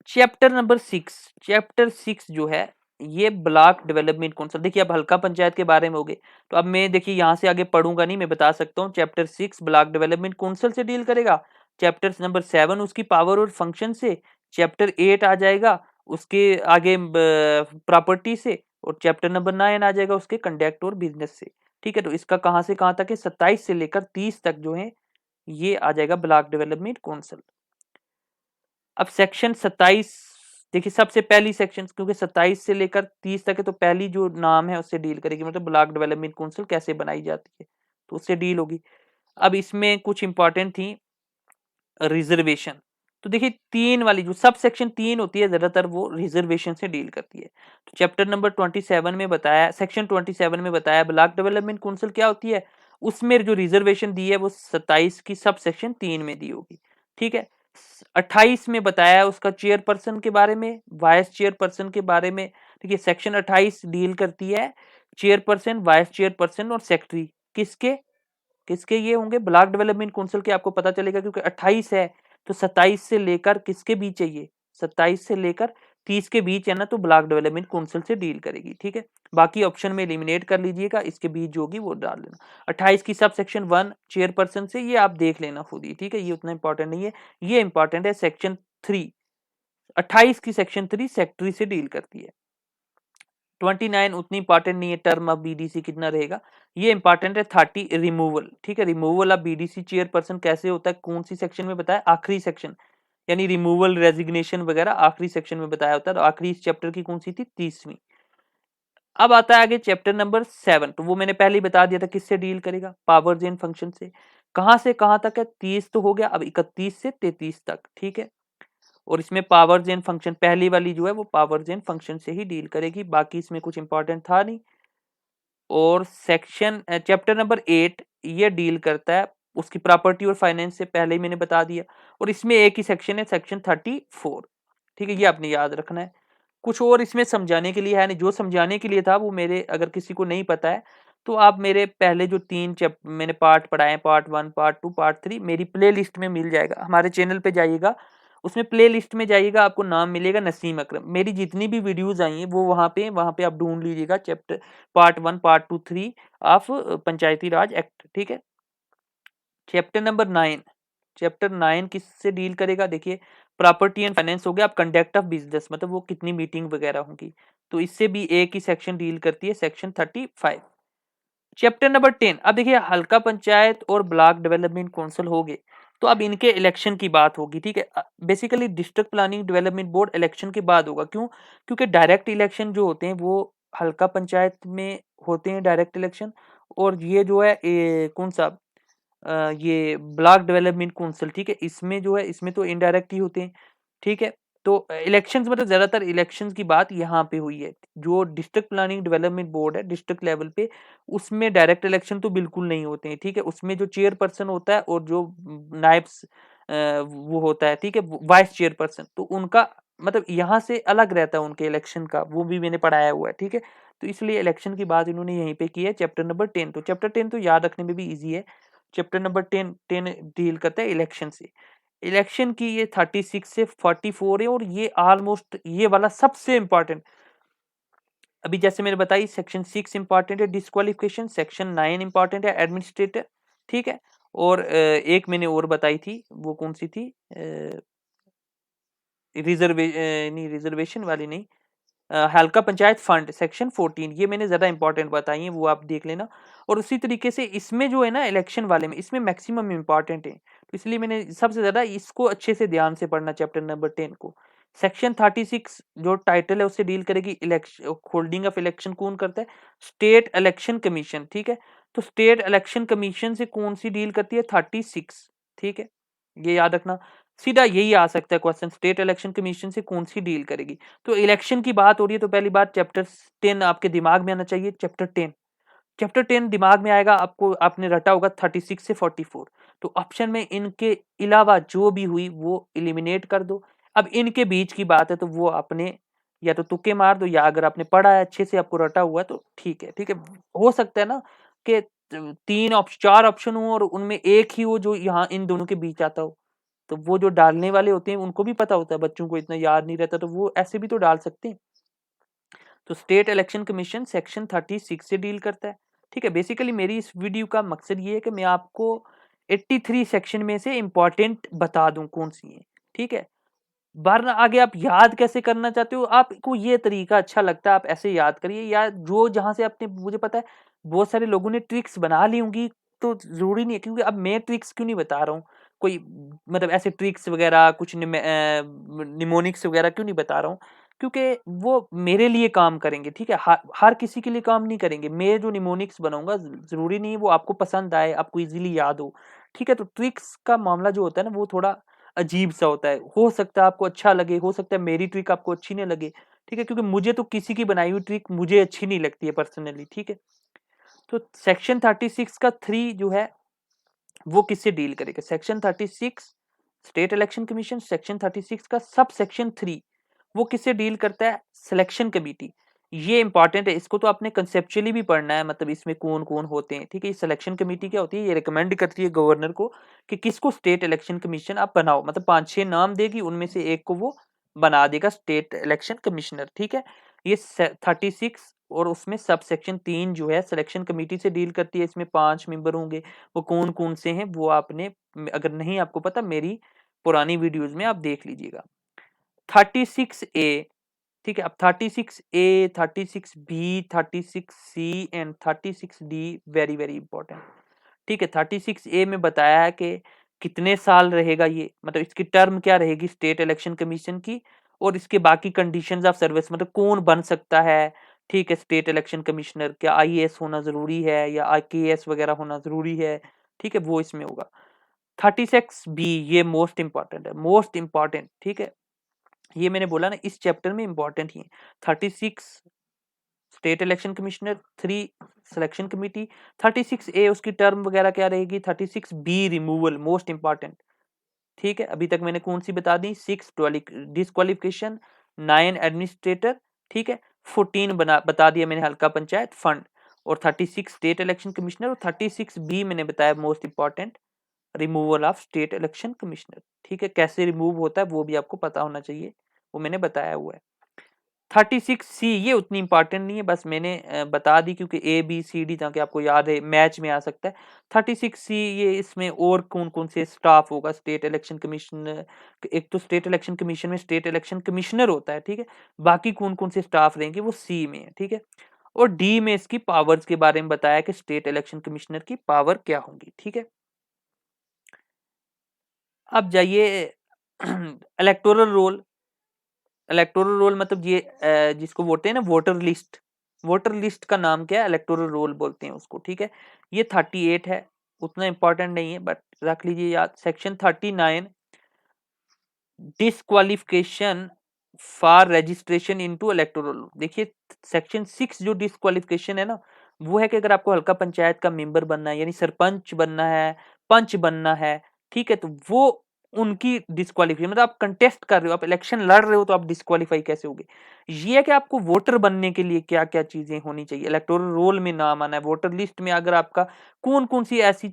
चैप्टर नंबर 6, चैप्टर 6 जो है ये ब्लॉक डेवलपमेंट काउंसिल, देखिए अब हल्का पंचायत के बारे में हो गए, तो अब मैं देखिए यहाँ से आगे पढ़ूंगा नहीं, मैं बता सकता हूँ चैप्टर 6 ब्लॉक डेवलपमेंट काउंसिल से डील करेगा, चैप्टर नंबर 7 उसकी पावर और फंक्शन से, चैप्टर 8 आ जाएगा उसके आगे प्रॉपर्टी से, और चैप्टर नंबर 9 आ जाएगा उसके कंडक्ट और बिजनेस से, ठीक है। तो इसका कहाँ से कहाँ तक है, 27 से लेकर 30 तक जो है ये आ जाएगा ब्लॉक डेवलपमेंट काउंसिल। अब सेक्शन 27 देखिए, सबसे पहली सेक्शन, क्योंकि 27 से लेकर 30 तक है, तो पहली जो नाम है उससे डील करेगी, मतलब ब्लॉक डेवलपमेंट काउंसिल कैसे बनाई जाती है, तो उससे डील होगी। अब इसमें कुछ इंपॉर्टेंट थी रिजर्वेशन, तो देखिए 3 वाली जो सब सेक्शन 3 होती है ज्यादातर वो रिजर्वेशन से डील करती है। तो चैप्टर नंबर 27 में बताया, सेक्शन 27 में बताया ब्लॉक डेवलपमेंट काउंसिल क्या होती है, उसमें जो रिजर्वेशन दी है वो 27 की सब सेक्शन 3 में दी होगी, ठीक है। 28 में बताया उसका चेयरपर्सन के बारे में, वाइस चेयरपर्सन के बारे में। देखिए सेक्शन 28 डील करती है चेयरपर्सन, वाइस चेयरपर्सन और सेक्रेटरी, किसके किसके ये होंगे, ब्लॉक डेवलपमेंट काउंसिल के, आपको पता चलेगा क्योंकि 28 है, तो 27 से लेकर किसके बीच है ये, 27 से लेकर 30 के बीच है ना, तो ब्लॉक डेवलपमेंट काउंसिल से डील करेगी, ठीक है। बाकी ऑप्शन में एलिमिनेट कर लीजिएगा, इसके बीच जो होगी वो डाल लेना। 28 की सब सेक्शन 1 चेयरपर्सन से, ये आप देख लेना खुद ही, ठीक है, ये उतना इंपॉर्टेंट नहीं है। ये इंपॉर्टेंट है सेक्शन 3, 28 की सेक्शन 3 सेक्रेटरी से डील करती है। 29 उतनी इंपॉर्टेंट नहीं है, टर्म ऑफ बीडीसी कितना रहेगा, ये इंपॉर्टेंट है 30 रिमूवल, ठीक है। रिमूवल ऑफ बीडीसी चेयरपर्सन कैसे होता है, कौन सी सेक्शन में बताया, आखिरी सेक्शन, यानी रिमूवल रेजिग्नेशन वगैरह आखिरी सेक्शन में बताया होता है। तो आखिरी इस चैप्टर की कौन सी थी, 30वीं। अब आता है आगे चैप्टर नंबर 7, तो वो मैंने पहले ही बता दिया था किससे डील करेगा, पावर्स एंड फंक्शन से। कहां से कहां तक है, 30 तो हो गया, अब 31 से 33 तक, ठीक है। और इसमें पावर्स एंड फंक्शन पहली वाली जो है वो पावर्स एंड फंक्शन से ही डील करेगी, बाकी इसमें कुछ इंपॉर्टेंट था नहीं। और सेक्शन चैप्टर नंबर 8 ये डील करता है उसकी प्रॉपर्टी और फाइनेंस से, पहले ही मैंने बता दिया। और इसमें एक ही सेक्शन है, सेक्शन 34, ठीक है, ये आपने याद रखना है। कुछ और इसमें समझाने के लिए है नहीं, जो समझाने के लिए था वो मेरे, अगर किसी को नहीं पता है तो आप मेरे पहले जो 3 चैप मैंने पार्ट पढ़ाए, पार्ट 1, पार्ट 2, पार्ट 3 मेरी प्लेलिस्ट में मिल जाएगा। हमारे चैनल पे जाइएगा, उसमें प्लेलिस्ट में जाइएगा, आपको नाम मिलेगा नसीम अकरम, मेरी जितनी भी वीडियोस आई हैं वो वहां पे आप ढूंढ लीजिएगा, chapter part 1, part 2, 3 of Panchayati Raj act, ठीक है। चैप्टर नंबर 9, चैप्टर 9 किससे डील करेगा, देखिए प्रॉपर्टी एंड फाइनेंस हो गया। अब कंडक्ट ऑफ बिजनेस मतलब वो कितनी मीटिंग वगैरह होंगी, तो इससे भी एक ही सेक्शन डील करती है, सेक्शन 35। चैप्टर नंबर 10, अब देखिए हल्का पंचायत और ब्लॉक डेवलपमेंट काउंसिल हो गए, तो अब इनके इलेक्शन की बात होगी, ठीक है। Basically district planning development board election के बाद होगा, क्यों, क्योंकि डायरेक्ट इलेक्शन जो होते हैं वो हल्का पंचायत में होते हैं डायरेक्ट इलेक्शन, और ये जो है कौन सा ये ब्लॉक डेवलपमेंट काउंसिल, ठीक है, इसमें जो है इसमें तो इनडायरेक्ट ही होते हैं, ठीक है। तो इलेक्शंस मतलब ज्यादातर इलेक्शंस की बात यहाँ पे हुई है। जो डिस्ट्रिक्ट प्लानिंग डेवलपमेंट बोर्ड है डिस्ट्रिक्ट लेवल पे, उसमें डायरेक्ट इलेक्शन तो बिल्कुल नहीं होते हैं, ठीक है। उसमें जो चेयरपर्सन होता है और जो नायब्स वो होता है, ठीक है, वाइस चेयरपर्सन, तो उनका मतलब यहाँ से अलग रहता है उनके इलेक्शन का, वो भी मैंने पढ़ाया हुआ है, ठीक है। तो इसलिए इलेक्शन की बात इन्होंने यहीं पे की है, चैप्टर नंबर 10। तो चैप्टर 10 तो याद रखने में भी ईजी है। चैप्टर नंबर 10 डील करता है इलेक्शन से। इलेक्शन की ये 36 से 44 है, और ये ऑलमोस्ट ये वाला सबसे इंपॉर्टेंट। अभी जैसे मैंने बताई सेक्शन 6 इंपॉर्टेंट है, डिस्क्वालिफिकेशन, सेक्शन 9 इंपॉर्टेंट है, एडमिनिस्ट्रेटर, ठीक है। और एक मैंने और बताई थी, वो कौन सी थी, नहीं रिजर्वेशन वाली नहीं, हल्का पंचायत फंड सेक्शन 14, ये मैंने ज्यादा इंपॉर्टेंट बताई है, वो आप देख लेना। और उसी तरीके से इसमें जो है ना इलेक्शन वाले में, इसमें मैक्सिमम इंपॉर्टेंट है, तो इसलिए मैंने सबसे ज्यादा इसको अच्छे से ध्यान से पढ़ना, चैप्टर नंबर 10 को। सेक्शन 36 जो टाइटल है उससे डील करेगी, इलेक्शन होल्डिंग ऑफ इलेक्शन कौन करता है, स्टेट इलेक्शन कमीशन, ठीक है। तो स्टेट इलेक्शन कमीशन से कौन सी डील करती है, 36, ठीक है, ये याद रखना। सीधा यही आ सकता है क्वेश्चन, स्टेट इलेक्शन कमीशन से कौन सी डील करेगी। तो इलेक्शन की बात हो रही है तो पहली बात चैप्टर 10 आपके दिमाग में आना चाहिए, चैप्टर 10। चैप्टर 10 दिमाग में आएगा आपको, आपने रटा होगा 36 से 44, तो ऑप्शन में इनके अलावा जो भी हुई वो इलिमिनेट कर दो। अब इनके बीच की बात है तो वो आपने या तो तुक्के मार दो, या अगर आपने पढ़ा है अच्छे से, आपको रटा हुआ है तो ठीक है, ठीक है। हो सकता है ना कि 4 ऑप्शन हो और उनमें एक ही हो जो यहाँ इन दोनों के बीच आता हो, तो वो जो डालने वाले होते हैं उनको भी पता होता है, बच्चों को इतना याद नहीं रहता, तो वो ऐसे भी तो डाल सकते हैं। तो स्टेट इलेक्शन कमीशन सेक्शन 36 से डील करता है, ठीक है। बेसिकली मेरी इस वीडियो का मकसद ये है कि मैं आपको 83 सेक्शन में से इंपॉर्टेंट बता दूं कौन सी है, ठीक है। वरना आगे आप याद कैसे करना चाहते हो, आपको ये तरीका अच्छा लगता है आप ऐसे याद करिए, या जो जहां से आपने, मुझे पता है बहुत सारे लोगों ने ट्रिक्स बना ली होंगी, तो जरूरी नहीं है, क्योंकि अब मैं ट्रिक्स क्यों नहीं बता रहा हूँ, कोई मतलब ऐसे ट्रिक्स वगैरह कुछ निमोनिक्स वगैरह क्यों नहीं बता रहा हूँ, क्योंकि वो मेरे लिए काम करेंगे, ठीक है। हर किसी के लिए काम नहीं करेंगे। मैं जो निमोनिक्स बनाऊंगा जरूरी नहीं है वो आपको पसंद आए, आपको इजीली याद हो, ठीक है। तो ट्रिक्स का मामला जो होता है ना वो थोड़ा अजीब सा होता है, हो सकता है आपको अच्छा लगे, हो सकता है मेरी ट्रिक आपको अच्छी नहीं लगे, ठीक है, क्योंकि मुझे तो किसी की बनाई हुई ट्रिक मुझे अच्छी नहीं लगती है पर्सनली, ठीक है। तो सेक्शन 36 का 3 जो है वो किससे डील करेगा, section 36 state election commission, section 36 का सब सेक्शन 3 वो किससे डील करता है, सिलेक्शन कमेटी। ये इंपॉर्टेंट है, इसको तो आपने कंसेप्चुअली भी पढ़ना है, मतलब इसमें कौन कौन होते हैं, ठीक है। ये सिलेक्शन कमेटी क्या होती है, ये रिकमेंड करती है गवर्नर को कि किसको स्टेट इलेक्शन कमीशन आप बनाओ, मतलब 5-6 नाम देगी, उनमें से एक को वो बना देगा स्टेट इलेक्शन कमिश्नर, ठीक है। ये 36 और उसमें सब सेक्शन 3 जो है सिलेक्शन कमेटी से डील करती है, इसमें 5 मेंबर होंगे, वो कौन कौन से हैं वो आपने, अगर नहीं आपको पता, मेरी पुरानी वीडियोज में आप देख लीजिएगा। 36A ठीक है। अब 36A, 36B, 36C and 36D very very important. ठीक है। 36A में बताया है कि कितने साल रहेगा ये, मतलब इसकी टर्म क्या रहेगी स्टेट इलेक्शन कमीशन की, और इसके बाकी कंडीशंस ऑफ सर्विस, मतलब कौन बन सकता है। ठीक है। स्टेट इलेक्शन कमिश्नर, क्या आईएएस होना जरूरी है या आईकेएस वगैरह होना जरूरी है। ठीक है, वो इसमें होगा। 36B ये मोस्ट इंपॉर्टेंट है, मोस्ट इंपॉर्टेंट। ठीक है, ये मैंने बोला ना इस चैप्टर में इंपॉर्टेंट ही है। 36 state election commissioner, 3 selection committee, 36A उसकी टर्म वगैरह क्या रहेगी, 36B रिमूवल मोस्ट इंपॉर्टेंट। ठीक है, अभी तक मैंने कौन सी बता दी, 6 डिस्क्वालिफिकेशन, 9 एडमिनिस्ट्रेटर। ठीक है, 14 बता दिया मैंने हल्का पंचायत फंड, और 36 स्टेट इलेक्शन कमिश्नर, और 36B मैंने बताया most important removal of state election commissioner. ठीक है, कैसे रिमूव होता है वो भी आपको पता होना चाहिए, वो मैंने बताया हुआ है। 36C ये उतनी इंपॉर्टेंट नहीं है, बस मैंने बता दी क्योंकि ABCD ताकि आपको याद है, मैच में आ सकता है। 36C ये इसमें और कौन कौन से स्टाफ होगा स्टेट इलेक्शन कमीशन, एक तो स्टेट इलेक्शन कमीशन में स्टेट इलेक्शन कमिश्नर होता है। ठीक है, बाकी कौन कौन से स्टाफ रहेंगे वो C में है। ठीक है, और D में इसकी पावर्स के बारे में बताया कि स्टेट इलेक्शन कमिश्नर की पावर क्या होंगी। ठीक है, अब जाइए इलेक्टोरल रोल। इलेक्टोरल रोल मतलब ये जिसको बोलते हैं ना वोटर लिस्ट, वोटर लिस्ट का नाम क्या है, इलेक्टोरल रोल बोलते हैं उसको। ठीक है, ये 38 है, उतना इंपॉर्टेंट नहीं है बट रख लीजिए याद। Section 39 disqualification for registration into electoral. देखिए सेक्शन 6 जो डिस्क्वालिफिकेशन है ना, वो है कि अगर आपको हल्का पंचायत का मेंबर बनना है, यानी सरपंच बनना है, पंच बनना है, ठीक है, तो वो उनकी डिस्क्वालिफिकेशन, मतलब आप कंटेस्ट कर रहे हो, आप इलेक्शन लड़ रहे हो, तो आप डिस्क्वालीफाई कैसे होगे। ये है कि आपको वोटर बनने के लिए क्या क्या चीजें होनी चाहिए, इलेक्टोरल रोल में नाम आना है, वोटर लिस्ट में अगर आपका कौन कौन सी ऐसी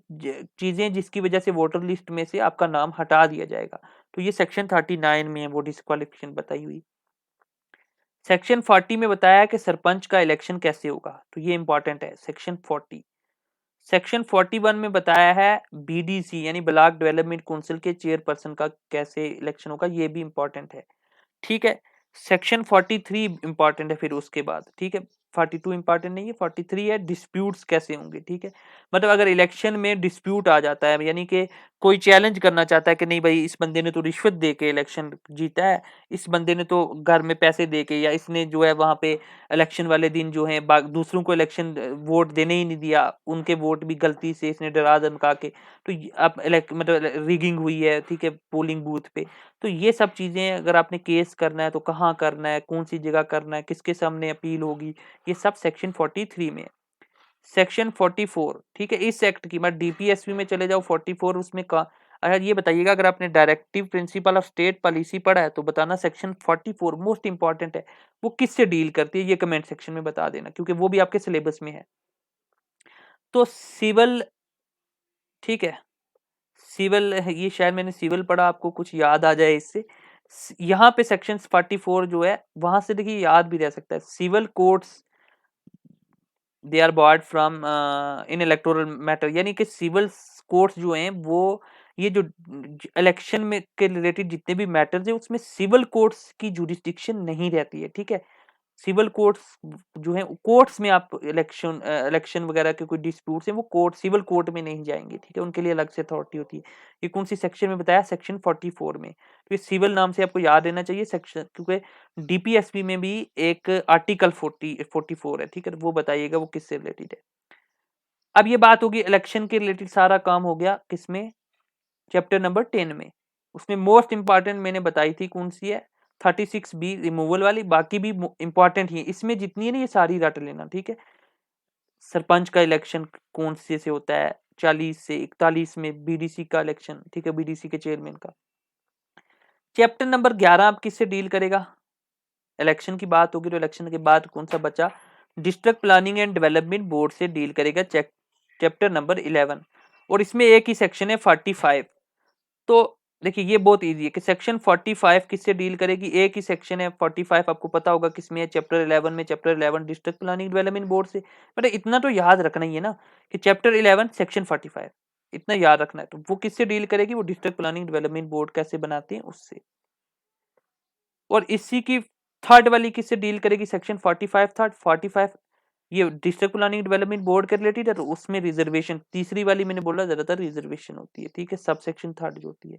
चीजें जिसकी वजह से वोटर लिस्ट में से आपका नाम हटा दिया जाएगा, तो ये सेक्शन 39 में है वो डिस्क्वालिफिकेशन बताई हुई। सेक्शन 40 में बताया कि सरपंच का इलेक्शन कैसे होगा, तो ये इंपॉर्टेंट है सेक्शन 40। सेक्शन 41 में बताया है बीडीसी यानी ब्लॉक डेवलपमेंट काउंसिल के चेयरपर्सन का कैसे इलेक्शन होगा, ये भी इंपॉर्टेंट है। ठीक है, सेक्शन 43 इंपॉर्टेंट है फिर उसके बाद। ठीक है, 42 इंपॉर्टेंट नहीं है, 43 है डिस्प्यूट्स कैसे होंगे। ठीक है, मतलब अगर इलेक्शन में डिस्प्यूट आ जाता है, यानी कि कोई चैलेंज करना चाहता है कि नहीं भाई इस बंदे ने तो रिश्वत दे के इलेक्शन जीता है, इस बंदे ने तो घर में पैसे दे के, या इसने जो है वहां पे इलेक्शन वाले दिन जो है दूसरों को इलेक्शन वोट देने ही नहीं दिया, उनके वोट भी गलती से इसने डरा धमका के, तो अब मतलब रिगिंग हुई है। ठीक है, पोलिंग बूथ पे, तो ये सब चीजें अगर आपने केस करना है तो कहाँ करना है, कौन सी जगह करना है, किसके सामने अपील होगी, ये सब सेक्शन 43 में है। सेक्शन 44, ठीक है, इस एक्ट की मैं डीपीएसपी में चले जाओ 44 उसमें का। अच्छा ये बताइएगा अगर आपने directive principle of state policy पढ़ा है तो बताना सेक्शन 44 मोस्ट इंपॉर्टेंट है, वो किससे डील करती है, ये कमेंट सेक्शन में बता देना क्योंकि वो भी आपके सिलेबस में है। तो सिविल, ठीक है, सिविल ये शायद मैंने सिविल पढ़ा, आपको कुछ याद आ जाए इससे। यहाँ पे सेक्शन 44 जो है वहां से देखिए याद भी रह सकता है, civil courts they are barred from in electoral matter, यानी कि सिविल कोर्ट्स जो हैं वो ये जो इलेक्शन में के रिलेटेड जितने भी मैटर्स है उसमें सिविल कोर्ट्स की जुरिस्डिक्शन नहीं रहती है। ठीक है, सिविल कोर्ट्स जो है कोर्ट्स में आप इलेक्शन वगैरह के कोई डिस्प्यूट्स हैं वो कोर्ट सिविल कोर्ट में नहीं जाएंगे। ठीक है, उनके लिए अलग से अथॉरिटी होती है। ये कौन सी सेक्शन में बताया, सेक्शन 44 में। तो ये सिविल नाम से आपको याद रहना चाहिए सेक्शन, क्योंकि डीपीएसपी में भी एक आर्टिकल 44 है। ठीक है, वो बताइएगा वो किससे रिलेटेड है। अब ये बात होगी इलेक्शन के रिलेटेड, सारा काम हो गया किसमें, चैप्टर नंबर 10 में। उसमें मोस्ट इंपॉर्टेंट मैंने बताई थी कौन सी है, 36B रिमूवल वाली, बाकी भी इंपॉर्टेंट ही है, इसमें जितनी है ना ये सारी रट लेना। ठीक है, सरपंच का इलेक्शन कौन से होता है, 40 से 41 में बीडीसी का इलेक्शन। ठीक है, बीडीसी के चेयरमैन का। चैप्टर नंबर 11 आप किससे डील करेगा, इलेक्शन की बात होगी तो इलेक्शन के बाद कौन सा बचा, district planning and development board से डील करेगा चैप्टर नंबर 11, और इसमें एक ही सेक्शन है 45। तो देखिए ये बहुत इजी है कि सेक्शन 45 किससे डील करेगी, एक ही सेक्शन है 45, आपको पता होगा किसमें है, चैप्टर 11 में। Chapter 11 district planning development board से, मतलब इतना तो याद रखना ही है ना कि चैप्टर 11 सेक्शन 45, इतना याद रखना है। तो वो किससे डील करेगी, वो डिस्ट्रिक्ट प्लानिंग डेवलपमेंट बोर्ड कैसे बनाते हैं उससे। और इसी की थर्ड वाली किससे डील करेगी, सेक्शन 45 थर्ड 45 ये डिस्ट्रिक्ट प्लानिंग डेवलपमेंट बोर्ड के रिलेटेड है, तो उसमें रिजर्वेशन, तीसरी वाली मैंने बोला ज्यादातर रिजर्वेशन होती है, ठीक है, सब सेक्शन थर्ड जो होती है।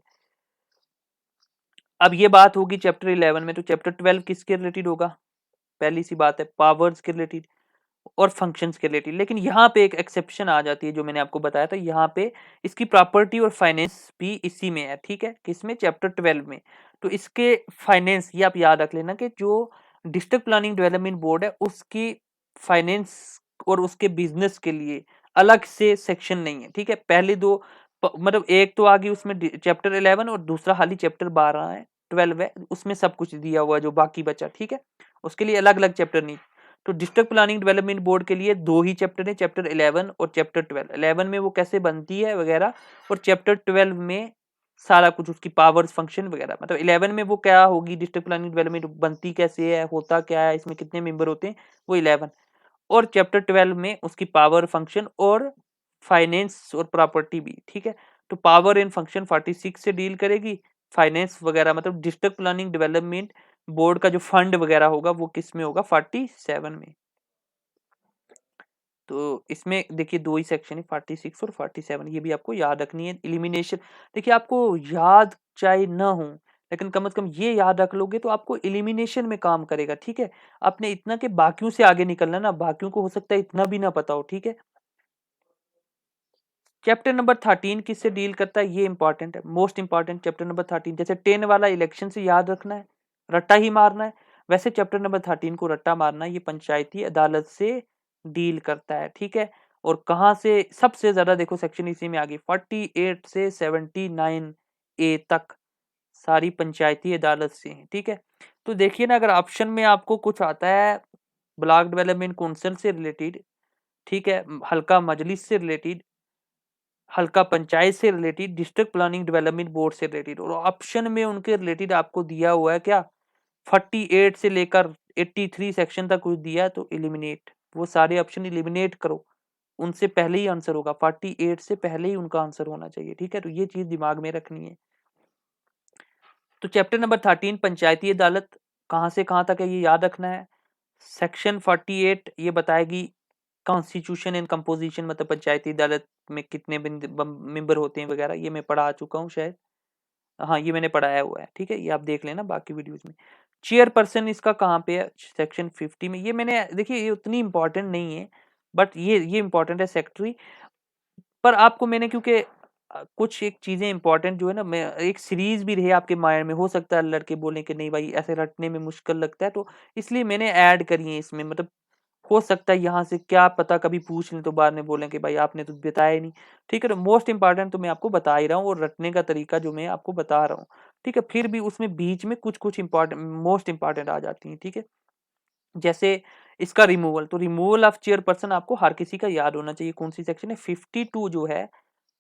अब ये बात होगी चैप्टर 11 में, तो चैप्टर 12 किसके रिलेटेड होगा, पहली सी बात है पावर्स के रिलेटेड और फंक्शंस के रिलेटेड। लेकिन यहाँ पे एक एक्सेप्शन आ जाती है जो मैंने आपको बताया था, यहाँ पे इसकी प्रॉपर्टी और फाइनेंस भी इसी में है, ठीक है, किसमें, चैप्टर 12 में। तो इसके फाइनेंस ये आप याद रख लेना कि जो डिस्ट्रिक्ट प्लानिंग डेवलपमेंट बोर्ड है उसकी फाइनेंस और उसके बिजनेस के लिए अलग से सेक्शन नहीं है, ठीक है। पहले दो मतलब एक तो आ गई उसमें चैप्टर 11 और दूसरा हाली चैप्टर 12 है, 12 है, उसमें सब कुछ दिया हुआ है जो बाकी बचा, ठीक है, उसके लिए अलग अलग चैप्टर नहीं। तो डिस्ट्रिक्ट प्लानिंग डेवलपमेंट बोर्ड के लिए दो ही चैप्टर है, चैप्टर 11 और चैप्टर 12। 11 में वो कैसे बनती है वगैरह, और चैप्टर 12 में सारा कुछ उसकी पावर्स फंक्शन वगैरह। मतलब 11 में वो क्या होगी, डिस्ट्रिक्ट प्लानिंग डेवलपमेंट बनती कैसे है, होता क्या है, इसमें कितने मेंबर होते हैं, वो 11। और चैप्टर 12 में उसकी पावर फंक्शन और फाइनेंस और प्रॉपर्टी भी, ठीक है। तो पावर एंड फंक्शन 46 से डील करेगी, फाइनेंस वगैरह मतलब डिस्ट्रिक्ट प्लानिंग डेवलपमेंट बोर्ड का जो फंड वगैरह होगा वो किस में होगा, 47 में। तो इसमें देखिए दो ही सेक्शन है, 46 और 47, ये भी आपको याद रखनी है। एलिमिनेशन देखिए आपको याद चाहे ना हो, लेकिन कम से कम ये याद रख लोगे तो आपको एलिमिनेशन में काम करेगा, ठीक है। आपने इतना के बाकियों से आगे निकलना ना, बाकियों को हो सकता है इतना भी ना पता हो, ठीक है। चैप्टर नंबर 13 किससे डील करता है, ये इंपॉर्टेंट है, मोस्ट इंपॉर्टेंट चैप्टर नंबर 13। जैसे 10 वाला इलेक्शन से याद रखना है, रट्टा ही मारना है, वैसे चैप्टर नंबर 13 को रट्टा मारना है। ये पंचायती अदालत से डील करता है, ठीक है। और कहां से सबसे ज्यादा देखो सेक्शन इसी में आ गई, 48 से 79 ए तक सारी पंचायती अदालत से है, ठीक है। तो देखिए ना, अगर ऑप्शन में आपको कुछ आता है ब्लॉक डेवलपमेंट काउंसिल से रिलेटेड, ठीक है, हल्का मजलिस से रिलेटेड, हल्का पंचायत से related, district planning development board से रिलेटेड, और ऑप्शन में उनके रिलेटेड आपको दिया हुआ है क्या, 48 से लेकर 83 सेक्शन तक कुछ दिया है, तो एलिमिनेट, वो सारे ऑप्शन एलिमिनेट करो, उनसे पहले ही आंसर होगा, 48 से पहले ही उनका आंसर होना चाहिए, ठीक है। तो ये चीज दिमाग में रखनी है। तो चैप्टर नंबर 13 पंचायती अदालत कहां से कहां तक है, ये याद रखना है। सेक्शन 48 ये बताएगी कॉन्स्टिट्यूशन एंड कंपोजिशन, मतलब पंचायती अदालत में कितने मेंबर होते हैं वगैरह, ये मैं पढ़ा चुका हूँ शायद, हाँ ये मैंने पढ़ाया हुआ है, ठीक है, ये आप देख लेना बाकी वीडियोस में। चेयरपर्सन इसका कहाँ पे है, सेक्शन 50 में। ये मैंने देखिए ये उतनी इंपॉर्टेंट नहीं है, बट ये इंपॉर्टेंट है सेक्रेटरी। पर आपको मैंने क्योंकि कुछ एक चीजें इंपॉर्टेंट जो है ना, मैं एक सीरीज भी रहे आपके माइंड में, हो सकता है लड़के बोले कि नहीं भाई ऐसे रटने में मुश्किल लगता है, तो इसलिए मैंने ऐड करी है इसमें। मतलब हो सकता है यहाँ से क्या पता कभी पूछ लें तो बाद में बोलें कि भाई आपने तो बताया ही नहीं, ठीक है। तो मोस्ट इंपॉर्टेंट तो मैं आपको बता ही रहा हूँ, और रटने का तरीका जो मैं आपको बता रहा हूँ, ठीक है। फिर भी उसमें बीच में कुछ कुछ इंपॉर्टेंट मोस्ट इंपॉर्टेंट आ जाती है, ठीक है। जैसे इसका रिमूवल, तो रिमूवल ऑफ चेयरपर्सन आपको हर किसी का याद होना चाहिए, कौन सी सेक्शन है, 52 जो है,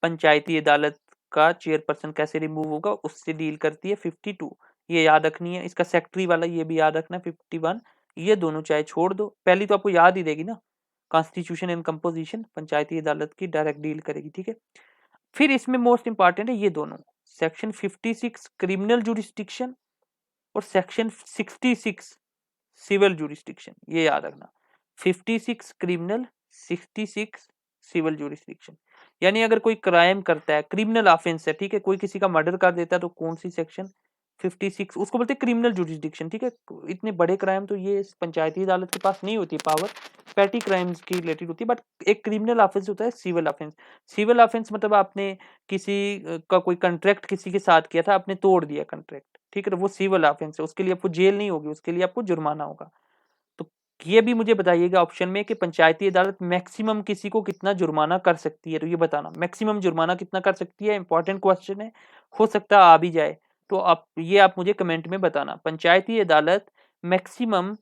पंचायती अदालत का चेयरपर्सन कैसे रिमूव होगा उससे डील करती है 52, ये याद रखनी है। इसका सेक्रेटरी वाला ये भी याद रखना 51, ये दोनों चाहे छोड़ दो, पहली तो आपको याद ही रहेगी ना, कॉन्स्टिट्यूशन एंड कंपोजिशन पंचायती अदालत की डायरेक्ट डील करेगी, ठीक है। फिर इसमें मोस्ट इंपॉर्टेंट है ये दोनों, सेक्शन 56 क्रिमिनल जुरिस्डिक्शन और सेक्शन 66 सिविल जुरिस्डिक्शन, ये याद रखना, 56 क्रिमिनल, 66 सिविल जुरिस्डिक्शन। यानी अगर कोई क्राइम करता है, क्रिमिनल ऑफेंस है, ठीक है, कोई किसी का मर्डर कर देता है, तो कौन सी सेक्शन, 56, उसको बोलते हैं क्रिमिनल जुरिस्डिक्शन, ठीक है। इतने बड़े क्राइम तो ये पंचायती अदालत के पास नहीं होती पावर, पैटी क्राइम्स की रिलेटेड होती है, बट एक क्रिमिनल ऑफेंस होता है सिविल ऑफेंस। सिविल ऑफेंस मतलब आपने किसी का कोई कंट्रैक्ट किसी के साथ किया था, आपने तोड़ दिया कंट्रैक्ट, ठीक है, वो सिविल ऑफेंस है, उसके लिए आपको जेल नहीं होगी, उसके लिए आपको जुर्माना होगा। तो ये भी मुझे बताइएगा ऑप्शन में कि पंचायती अदालत मैक्सिमम किसी को कितना जुर्माना कर सकती है, तो ये बताना मैक्सिमम जुर्माना कितना कर सकती है, इंपॉर्टेंट क्वेश्चन है, हो सकता है आ भी जाए, तो आप मुझे कमेंट में बताना, पंचायती अदालत मैक्सिमम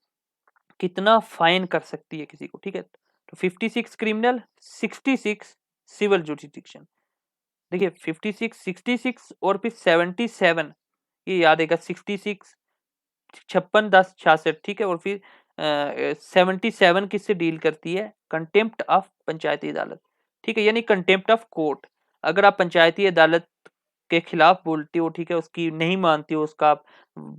कितना फाइन कर सकती है किसी को, ठीक है। तो 56 क्रिमिनल, 66 सिविल जुरिस्डिक्शन। देखिए 56, 66 और फिर 77, ये याद रहेगा, 66 56 10 66, ठीक है। और फिर 77 किससे डील करती है, कंटेम्प्ट ऑफ पंचायती अदालत, ठीक है, यानी कंटेम्प्ट ऑफ कोर्ट। अगर आप पंचायती अदालत उसके खिलाफ बोलते हो, ठीक है, उसकी नहीं मानते हो, उसका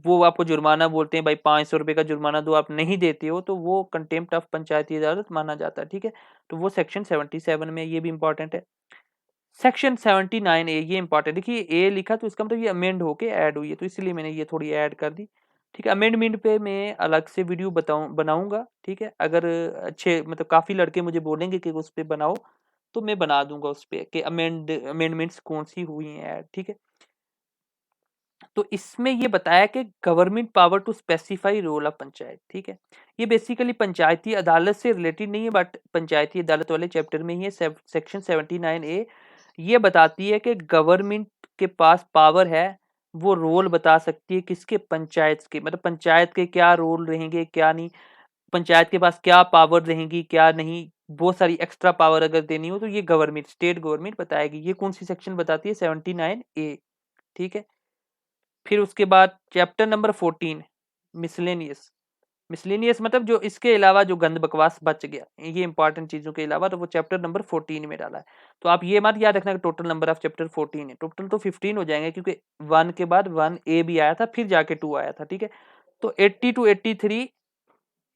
वो आपको जुर्माना बोलते हैं, भाई 500 रुपए का जुर्माना दो, आप नहीं देते हो, तो वो कंटेम्प्ट ऑफ पंचायती अदालत माना जाता है, ठीक है। तो वो सेक्शन 77 में, ये भी इंपॉर्टेंट है। सेक्शन 79A, ये इंपॉर्टेंट, देखिए ए लिखा तो इसका मतलब ये अमेंड होके ऐड हुई है, तो इसलिए मैंने ये थोड़ी ऐड कर दी, ठीक है। अमेंडमेंट पे मैं अलग से वीडियो बनाऊंगा, ठीक है। अगर अच्छे मतलब काफी लड़के मुझे बोलेंगे कि उस पे बनाओ, तो मैं बना दूंगा उस पे कि अमेंडमेंट्स कौन सी हुई हैं ऐड, ठीक है। तो इसमें ये बताया कि government power to specify role of panchayat, ठीक है। ये बेसिकली पंचायती अदालत से रिलेटेड नहीं है, बट पंचायती अदालत वाले चैप्टर में ही है। सेक्शन 79A ये बताती है कि गवर्नमेंट के पास पावर है, वो रोल बता सकती है किसके, पंचायत के, मतलब पंचायत के क्या रोल रहेंगे क्या नहीं, पंचायत के पास क्या पावर रहेंगी क्या नहीं, बहुत सारी एक्स्ट्रा पावर अगर देनी हो तो ये गवर्नमेंट, स्टेट गवर्नमेंट बताएगी। ये कौन सी सेक्शन बताती है, 79A, ठीक है। फिर उसके बाद चैप्टर नंबर 14 मिसलेनियस। मिसलेनियस मतलब जो इसके अलावा जो गंद बकवास बच गया, ये इंपॉर्टेंट चीजों के अलावा, तो वो चैप्टर नंबर 14 में डाला है। तो आप ये मत याद रखना कि टोटल नंबर ऑफ चैप्टर 14 है, टोटल तो 15 हो जाएंगे, क्योंकि 1 के बाद 1A भी आया था, फिर जाके 2 आया था, ठीक है। तो 80 टू 83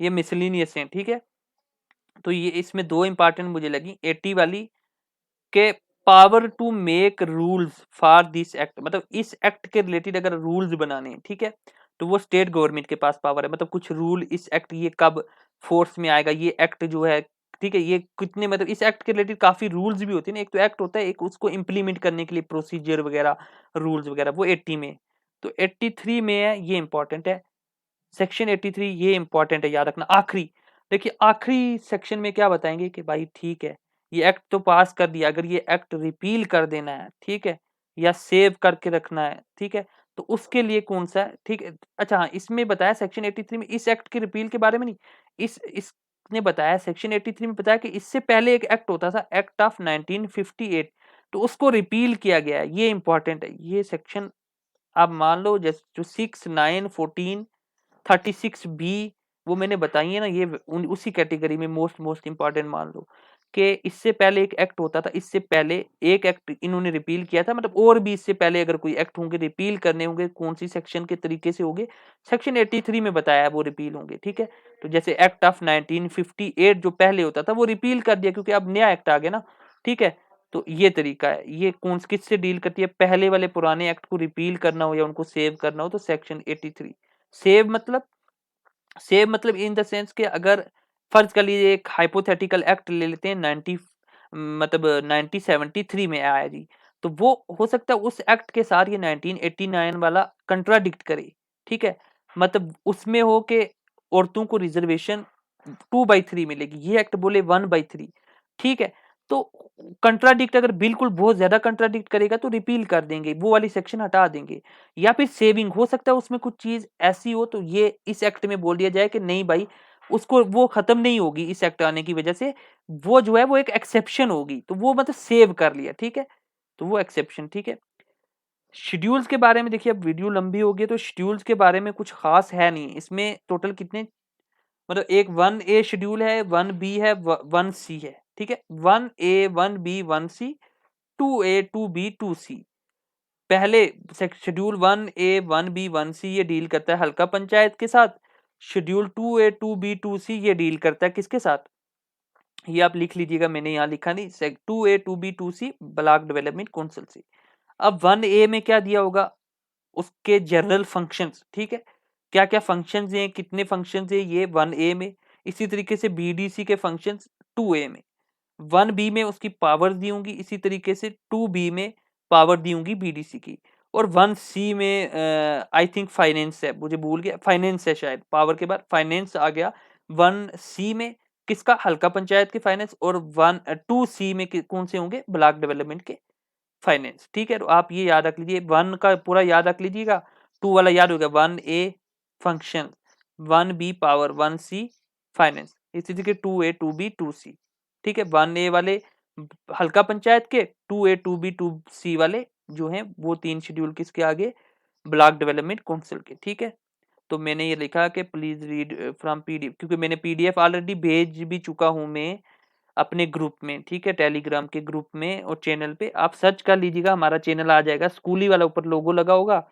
ये मिसलेनियस है, ठीक है। तो ये इसमें दो इंपॉर्टेंट मुझे लगी, 80 वाली के power to make rules for this act, मतलब इस एक्ट के रिलेटेड अगर रूल्स बनाने हैं, ठीक है, तो वो स्टेट गवर्नमेंट के पास पावर है, मतलब कुछ रूल इस एक्ट ये कब फोर्स में आएगा, ये एक्ट जो है, ठीक है, ये कितने, मतलब इस एक्ट के रिलेटेड काफी रूल्स भी होते हैं ना, एक तो एक्ट होता है, एक उसको इंप्लीमेंट करने के लिए प्रोसीजर वगैरह, रूल्स वगैरह, वो 80 में। तो 83 में है, ये इंपॉर्टेंट है। सेक्शन 83 ये इंपॉर्टेंट है, याद रखना। आखिरी, देखिए आखिरी सेक्शन में क्या बताएंगे कि भाई ठीक है, ये एक्ट तो पास कर दिया, अगर ये एक्ट रिपील कर देना है, ठीक है, या सेव करके रखना है, ठीक है, तो उसके लिए कौन सा है, ठीक है। अच्छा हाँ, इसमें बताया सेक्शन 83 में इस एक्ट के रिपील के बारे में नहीं, इसने बताया सेक्शन 83 में बताया कि इससे पहले एक एक्ट होता था, एक्ट ऑफ 1958, तो उसको रिपील किया गया है, ये इंपॉर्टेंट है। ये सेक्शन आप मान लो जैसे जो 6, 9, 14, 36B वो मैंने बताई है ना, ये उसी कैटेगरी में मोस्ट इंपॉर्टेंट मान लो कि इससे पहले एक एक्ट होता था, इससे पहले एक एक्ट इन्होंने रिपील किया था, मतलब और भी इससे पहले अगर कोई एक्ट होंगे रिपील करने होंगे, कौन सी सेक्शन के तरीके से होंगे, सेक्शन 83 में बताया है वो रिपील होंगे, ठीक है। तो जैसे एक्ट ऑफ 1958 जो पहले होता था वो रिपील कर दिया, क्योंकि अब नया एक्ट आ गया ना, ठीक है। तो ये तरीका है, ये कौन किससे डील करती है, पहले वाले पुराने एक्ट को रिपील करना हो या उनको सेव करना हो, तो सेक्शन 83। सेव मतलब इन द सेंस कि अगर फर्ज कर लीजिए एक हाइपोथेटिकल एक्ट ले लेते हैं, 90 मतलब 1973 में आया जी, तो वो हो सकता है उस एक्ट के साथ ये 1989 वाला कंट्राडिक्ट करे, ठीक है। मतलब उसमें हो के औरतों को रिजर्वेशन 2/3 मिलेगी, ये एक्ट बोले 1/3, ठीक है। तो कंट्राडिक्ट अगर बिल्कुल बहुत ज्यादा कंट्राडिक्ट करेगा तो रिपील कर देंगे, वो वाली सेक्शन हटा देंगे। या फिर सेविंग हो सकता है उसमें कुछ चीज ऐसी हो, तो ये इस एक्ट में बोल दिया जाए कि नहीं भाई, उसको वो खत्म नहीं होगी इस एक्ट आने की वजह से, वो जो है वो एक एक्सेप्शन होगी, तो वो मतलब सेव कर लिया, ठीक है, तो वो एक्सेप्शन, ठीक है। शेड्यूल्स के बारे में देखिए, अब वीडियो लंबी होगी तो शेड्यूल्स के बारे में कुछ खास है नहीं, इसमें टोटल कितने, मतलब एक 1A शेड्यूल है, 1B है, 1C है, ठीक है। 1A 1B 1C, 2A 2B 2C। पहले शेड्यूल 1A 1B 1C ये डील करता है हल्का पंचायत के साथ, शेड्यूल 2A 2B 2C ये डील करता है किसके साथ, ये आप लिख लीजिएगा, मैंने यहाँ लिखा नहीं, 2A 2B 2C block development council से। अब 1A में क्या दिया होगा, उसके जनरल फंक्शंस, ठीक है, क्या क्या फंक्शंस हैं, कितने फंक्शंस हैं, ये 1A में। इसी तरीके से BDC के फंक्शंस 2A में। 1B में उसकी पावर दी होंगी, इसी तरीके से 2B में पावर दी होंगी BDC की। और 1C में आई थिंक फाइनेंस है, मुझे भूल गया, फाइनेंस है शायद, पावर के बाद फाइनेंस आ गया 1C में, किसका, हल्का पंचायत के फाइनेंस। और 2C में कौन से होंगे, ब्लॉक डेवलपमेंट के फाइनेंस, ठीक है। तो आप ये याद रख लीजिए, 1 का पूरा याद रख लीजिएगा, 2 वाला याद हो गया, 1A function, 1B power, 1C finance, इसी तरीके 2A 2B 2C, ठीक है। 1A वाले हल्का पंचायत के, 2A 2B 2C वाले जो हैं वो तीन शेड्यूल किसके आगे, ब्लॉक डेवलपमेंट काउंसिल के, ठीक है। तो मैंने ये लिखा कि प्लीज रीड फ्रॉम PDF, क्योंकि मैंने PDF ऑलरेडी भेज भी चुका हूं मैं अपने ग्रुप में, ठीक है, टेलीग्राम के ग्रुप में और चैनल पे आप सर्च कर लीजिएगा, हमारा चैनल आ जाएगा, स्कूली वाला ऊपर लोगो लगा होगा,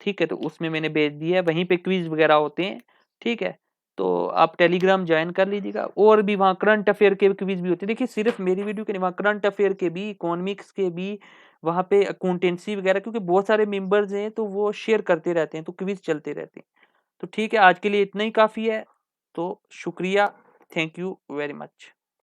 ठीक है, तो उसमें मैंने भेज दिया है, वहीं पे क्विज वगैरह होते हैं, ठीक है, तो आप टेलीग्राम ज्वाइन कर लीजिएगा। और भी वहाँ करंट अफेयर के क्विज भी होते हैं, देखिए सिर्फ मेरी वीडियो के नहीं, वहाँ करंट अफेयर के भी, इकोनॉमिक्स के भी, वहाँ पे अकाउंटेंसी वगैरह, क्योंकि बहुत सारे मेंबर्स हैं तो वो शेयर करते रहते हैं, तो क्विज चलते रहते हैं। तो ठीक है, आज के लिए इतना ही काफ़ी है, तो शुक्रिया, थैंक यू वेरी मच।